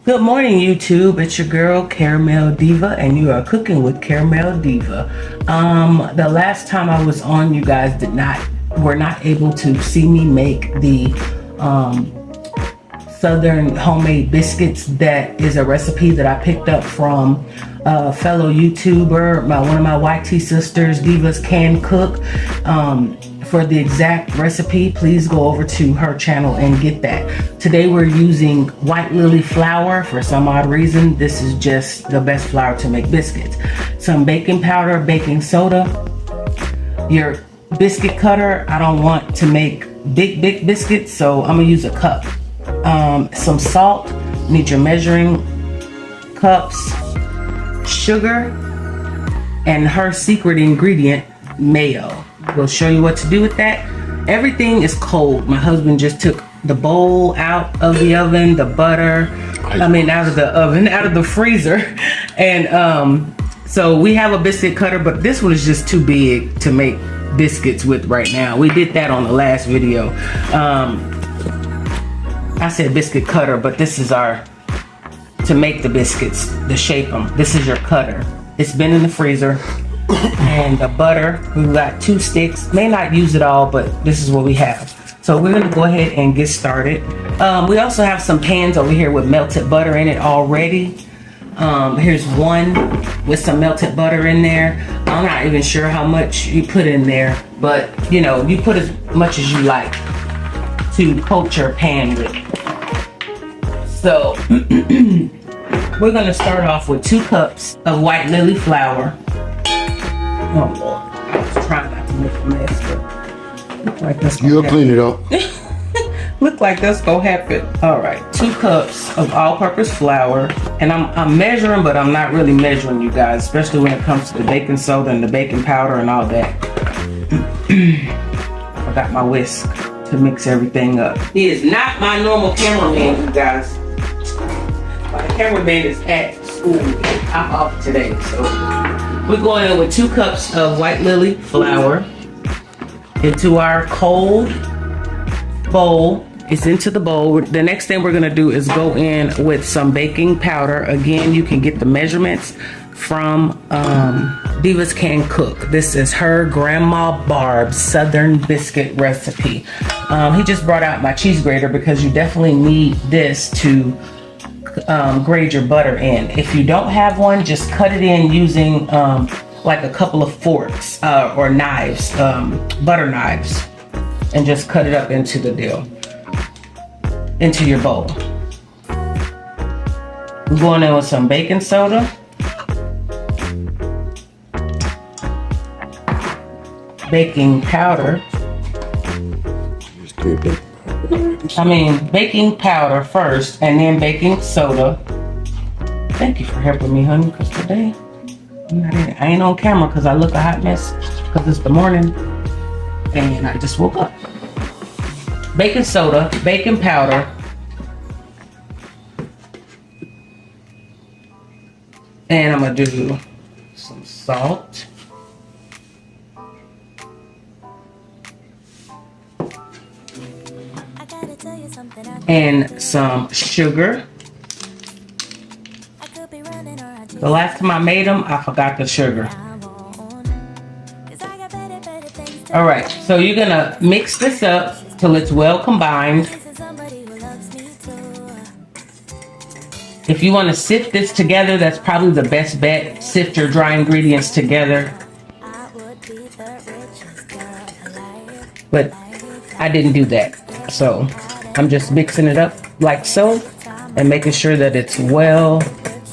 Good morning, YouTube. It's your girl, Caramel Diva, and you are cooking with Caramel Diva. The last time I was on, you guys were not able to see me make the Southern homemade biscuits. That is a recipe that I picked up from a fellow YouTuber, one of my YT sisters, Divas Can Cook. For the exact recipe, please go over to her channel and get that. Today we're using white lily flour. For some odd reason, this is just the best flour to make biscuits. Some baking powder, baking soda, your biscuit cutter. I don't want to make big biscuits, so I'm gonna use a cup. Some salt, need your measuring cups, sugar, and her secret ingredient, mayo. We'll show you what to do with that. Everything is cold. My husband just took the bowl out of the oven, the butter, out of the oven, out of the freezer. And so we have a biscuit cutter, but this one is just too big to make biscuits with right now. We did that on the last video. I said biscuit cutter, but this is to make the biscuits, to shape them. This is your cutter. It's been in the freezer. And the butter, we've got 2 sticks. May not use it all, but this is what we have. So we're gonna go ahead and get started. We also have some pans over here with melted butter in it already. Here's one with some melted butter in there. I'm not even sure how much you put in there, but you know, you put as much as you like to coat your pan with. So we're gonna start off with 2 cups of white lily flour. Oh Lord, I was trying not to make a mess, but look like that's gonna You'll clean it up. Look like that's gonna happen. All right, 2 cups of all-purpose flour, and I'm measuring, but I'm not really measuring, you guys, especially when it comes to the baking soda and the baking powder and all that. I got my whisk to mix everything up. He is not my normal cameraman, you guys. My cameraman is at school. I'm off today, so we're going in with 2 cups of white lily flour into our cold bowl. It's into the bowl. The next thing we're gonna do is go in with some baking powder. Again, you can get the measurements from Divas Can Cook. This is her Grandma Barb's Southern biscuit recipe. He just brought out my cheese grater because you definitely need this to grate your butter in. If you don't have one, just cut it in using like a couple of forks or knives, butter knives, and just cut it up into the deal, into your bowl. I'm going in with some baking soda, baking powder. Baking powder first, and then baking soda. Thank you for helping me, honey, because today I ain't on camera because I look a hot mess because it's the morning and I just woke up. Baking soda, baking powder, and I'm gonna do some salt. And some sugar. The last time I made them, I forgot the sugar. All right, so you're gonna mix this up till it's well combined. If you want to sift this together, that's probably the best bet. Sift your dry ingredients together. But I didn't do that, so I'm just mixing it up like so and making sure that it's well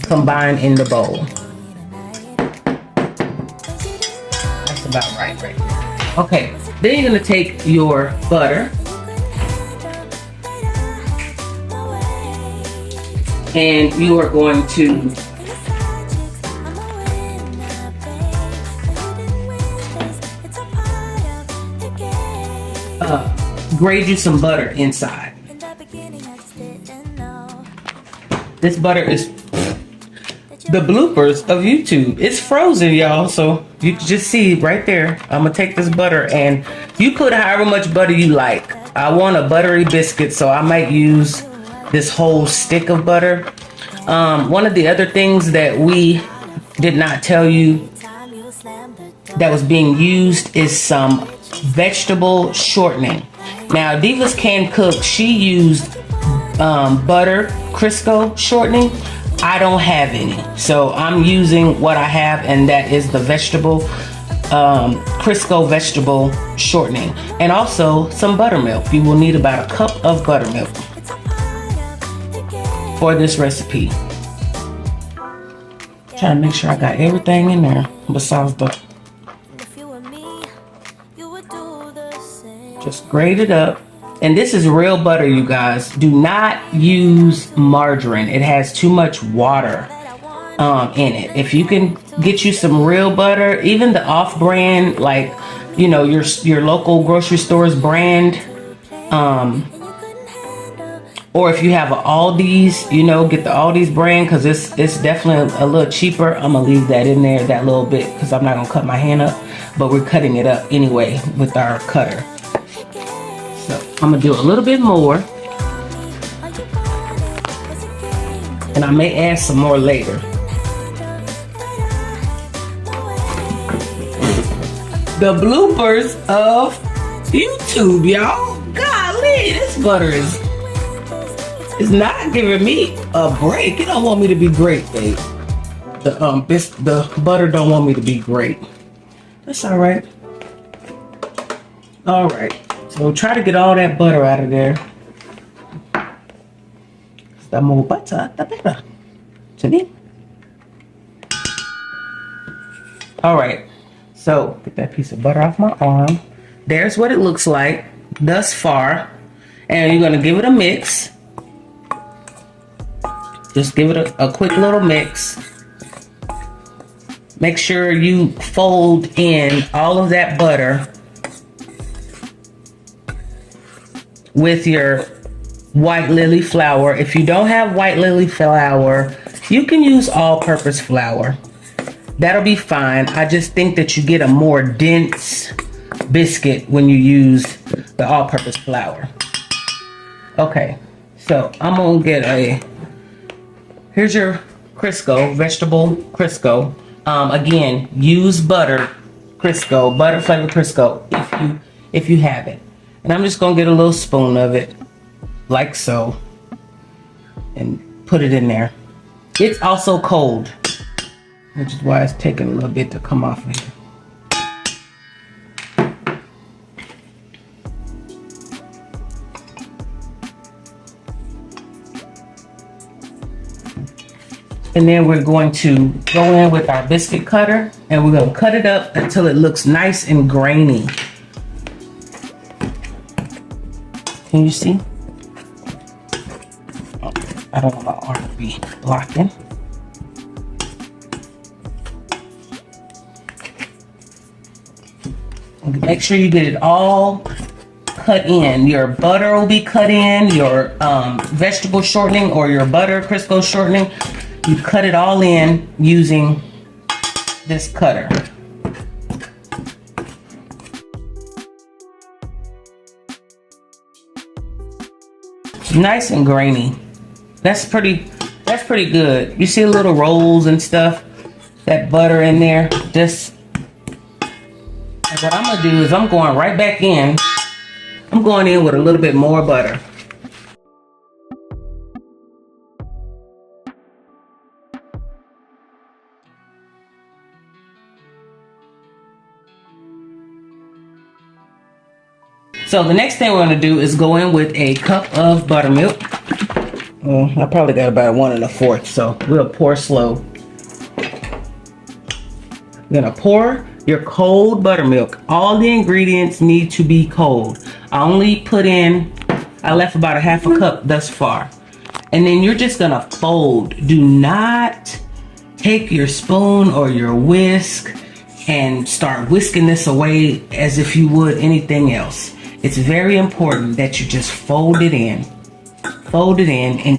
combined in the bowl. That's about right there. Okay, then you're gonna take your butter and you are going to grate you some butter inside. This butter is the bloopers of YouTube. It's frozen, y'all, so you can just see right there. I'm gonna take this butter and you put however much butter you like. I want a buttery biscuit, so I might use this whole stick of butter. One of the other things that we did not tell you that was being used is some vegetable shortening. Now, Diva's Can Cook, she used butter Crisco shortening. I don't have any, so I'm using what I have, and that is the vegetable Crisco vegetable shortening, and also some buttermilk. You will need about a cup of buttermilk for this recipe. Trying to make sure I got everything in there besides the. Just grate it up. And this is real butter, you guys. Do not use margarine. It has too much water in it. If you can get you some real butter, even the off-brand, like, you know, your local grocery store's brand, or if you have an Aldi's, you know, get the Aldi's brand, because it's definitely a little cheaper. I'm gonna leave that in there that little bit because I'm not gonna cut my hand up, but we're cutting it up anyway with our cutter. So I'm gonna do a little bit more, and I may add some more later. The bloopers of YouTube, y'all. Golly, this butter is not giving me a break. It don't want me to be great, babe. The butter don't want me to be great. That's all right. All right. So try to get all that butter out of there. The more butter, the better. To me. All right. So get that piece of butter off my arm. There's what it looks like thus far. And you're gonna give it a mix. Just give it a quick little mix. Make sure you fold in all of that butter with your white lily flour. If you don't have white lily flour, you can use all-purpose flour. That'll be fine. I just think that you get a more dense biscuit when you use the all-purpose flour. Okay, so I'm gonna get here's your Crisco, vegetable Crisco. Again, use butter Crisco, butter flavored Crisco if you have it. And I'm just gonna get a little spoon of it, like so, and put it in there. It's also cold, which is why it's taking a little bit to come off of here. And then we're going to go in with our biscuit cutter, and we're going to cut it up until it looks nice and grainy. Can you see? Oh, I don't want my arm to be blocking. And make sure you get it all cut in. Your butter will be cut in, your vegetable shortening or your butter Crisco shortening. You cut it all in using this cutter. Nice and grainy. That's pretty good. You see a little rolls and stuff, that butter in there. Just, and what I'm gonna do is I'm going right back in. I'm going in with a little bit more butter. So the next thing we're going to do is go in with a cup of buttermilk. Well, I probably got about 1 1/4, so we'll pour slow. You're going to pour your cold buttermilk. All the ingredients need to be cold. I left about a 1/2 cup thus far. And then you're just going to fold. Do not take your spoon or your whisk and start whisking this away as if you would anything else. It's very important that you just fold it in. Fold it in, and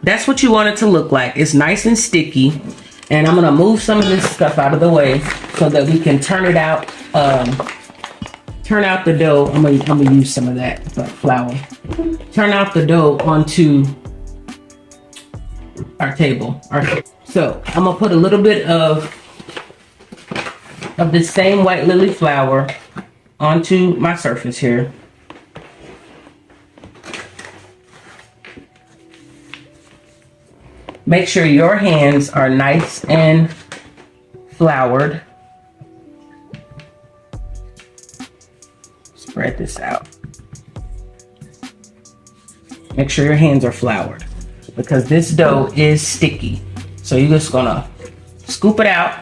that's what you want it to look like. It's nice and sticky. And I'm gonna move some of this stuff out of the way so that we can turn it out turn out the dough. I'm gonna use some of that flour. Turn out the dough onto our table. So I'm gonna put a little bit of this same white lily flour onto my surface here. Make sure your hands are nice and floured. Spread this out. Make sure your hands are floured because this dough is sticky. So you're just gonna scoop it out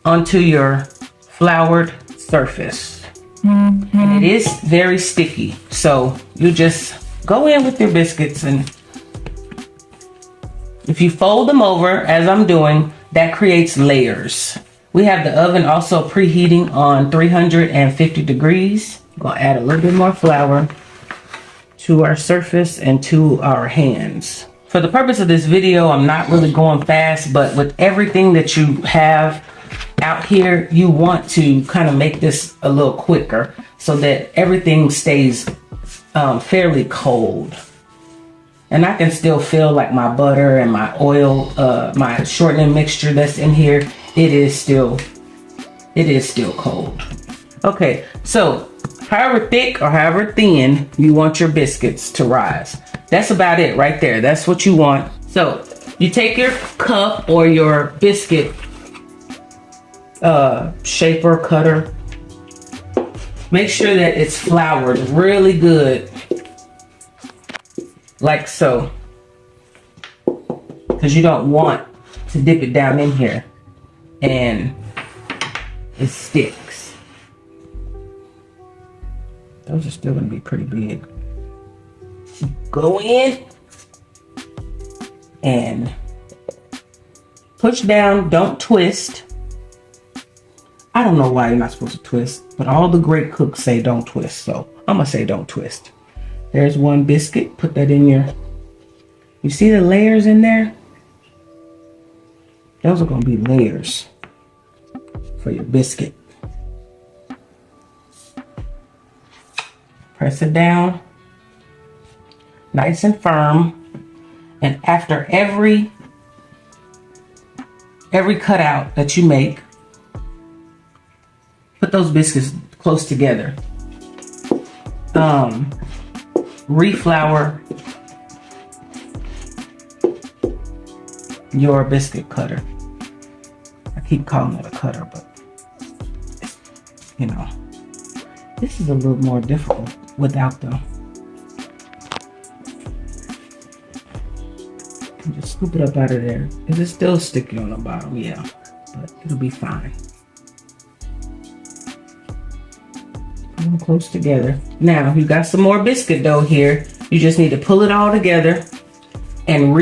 onto your floured surface. And it is very sticky. So you just go in with your biscuits, and if you fold them over as I'm doing, that creates layers. We have the oven also preheating on 350 degrees. I'm gonna add a little bit more flour to our surface and to our hands. For the purpose of this video, I'm not really going fast, but with everything that you have out here, you want to kind of make this a little quicker so that everything stays fairly cold. And I can still feel like my butter and my oil, my shortening mixture that's in here, it is still cold. Okay, so however thick or however thin you want your biscuits to rise. That's about it right there. That's what you want. So you take your cup or your biscuit shaper, cutter. Make sure that it's floured really good. Like so. Because you don't want to dip it down in here and it sticks. Those are still going to be pretty big. Go in and push down. Don't twist. I don't know why you're not supposed to twist, but all the great cooks say don't twist. So I'm going to say don't twist. There's one biscuit. Put that in your... You see the layers in there? Those are going to be layers for your biscuit. Press it down. Nice and firm. And after every cutout that you make, put those biscuits close together. Reflour your biscuit cutter. I keep calling it a cutter, but you know, this is a little more difficult without them. And just scoop it up out of there. Is it still sticky on the bottom? Yeah, but it'll be fine. Put them close together. Now you got some more biscuit dough here. You just need to pull it all together and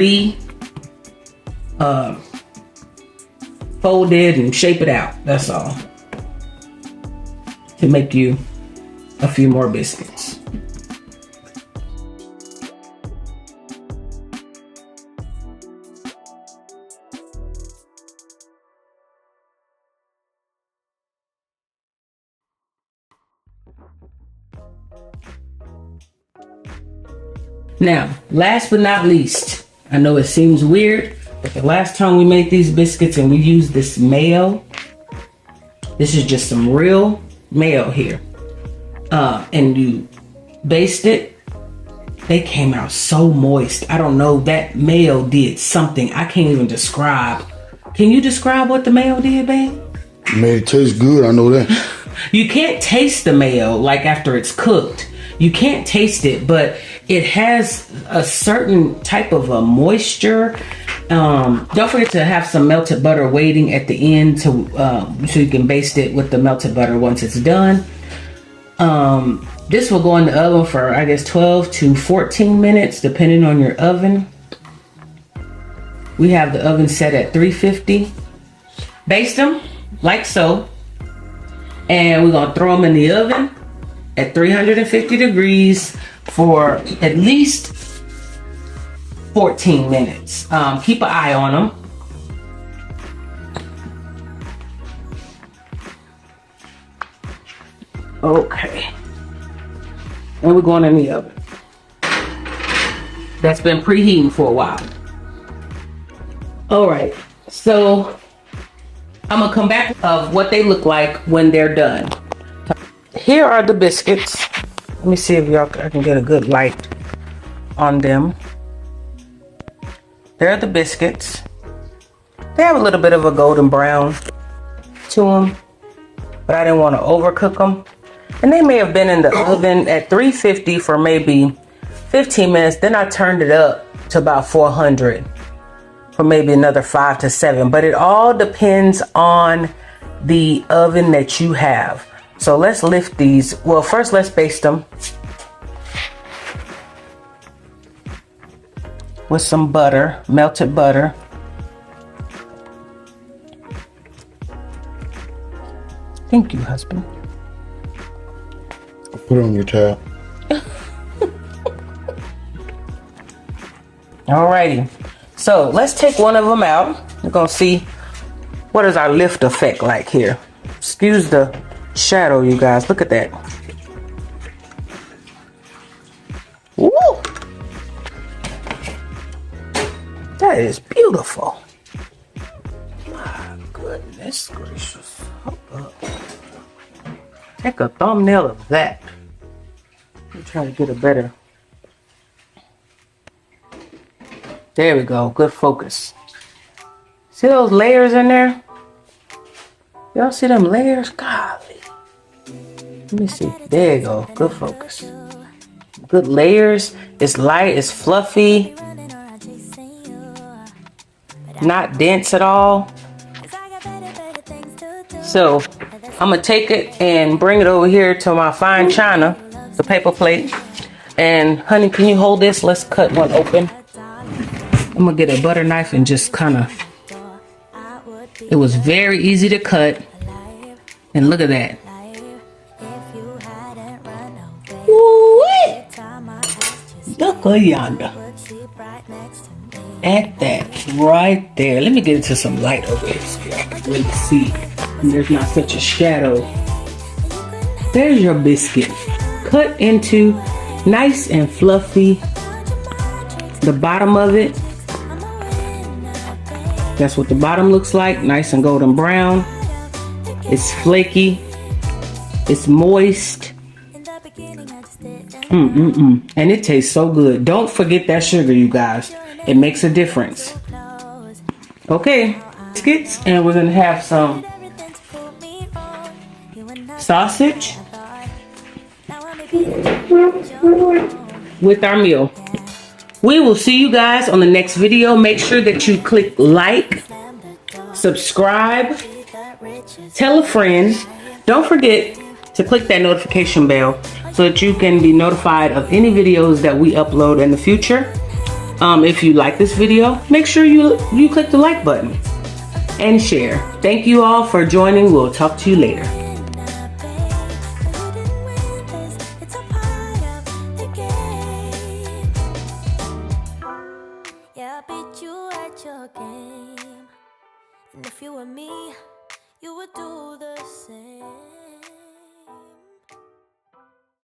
fold it and shape it out. That's all. To make you a few more biscuits. Now, last but not least, I know it seems weird, but the last time we made these biscuits and we used this mayo, this is just some real mayo here, and you baste it, they came out so moist. I don't know, that mayo did something I can't even describe. Can you describe what the mayo did, babe? It made it taste good, I know that. You can't taste the mayo like after it's cooked. You can't taste it, but it has a certain type of a moisture. Don't forget to have some melted butter waiting at the end to so you can baste it with the melted butter once it's done. This will go in the oven for, I guess, 12 to 14 minutes, depending on your oven. We have the oven set at 350. Baste them like so. And we're gonna throw them in the oven at 350 degrees for at least 14 minutes. Keep an eye on them. Okay. And we're going in the oven. That's been preheating for a while. All right, so I'm gonna come back of what they look like when they're done. Here are the biscuits. Let me see if I can get a good light on them. There are the biscuits. They have a little bit of a golden brown to them, but I didn't want to overcook them. And they may have been in the oven at 350 for maybe 15 minutes. Then I turned it up to about 400 for maybe another 5 to 7. But it all depends on the oven that you have. So let's lift these. Well, first let's baste them with some butter, melted butter. Thank you, husband. Put it on your tab. Alrighty. So let's take one of them out. We're gonna see what is our lift effect like here. Excuse the shadow, you guys. Look at that. Woo! That is beautiful. My goodness gracious. Hold up. Take a thumbnail of that. I'm trying to get a better. There we go. Good focus. See those layers in there? Y'all see them layers? Golly. Let me see. There you go. Good focus. Good layers. It's light. It's fluffy. Not dense at all. So I'm going to take it and bring it over here to my fine china, the paper plate. And honey, can you hold this? Let's cut one open. I'm going to get a butter knife and just kind of, it was very easy to cut. And look at that. Woo-wee! Look yonder. At that right there. Let me get into some light over here so y'all can really see. And there's not such a shadow. There's your biscuit. Cut into nice and fluffy. The bottom of it. That's what the bottom looks like. Nice and golden brown. It's flaky. It's moist. And it tastes so good. Don't forget that sugar, you guys. It makes a difference. Okay, biscuits, and we're gonna have some sausage with our meal. We will see you guys on the next video. Make sure that you click like, subscribe, tell a friend. Don't forget to click that notification bell so that you can be notified of any videos that we upload in the future. If you like this video, make sure you click the like button and share. Thank you all for joining. We'll talk to you later. Yeah, I beat you at your game. And if you were me, you would do the same.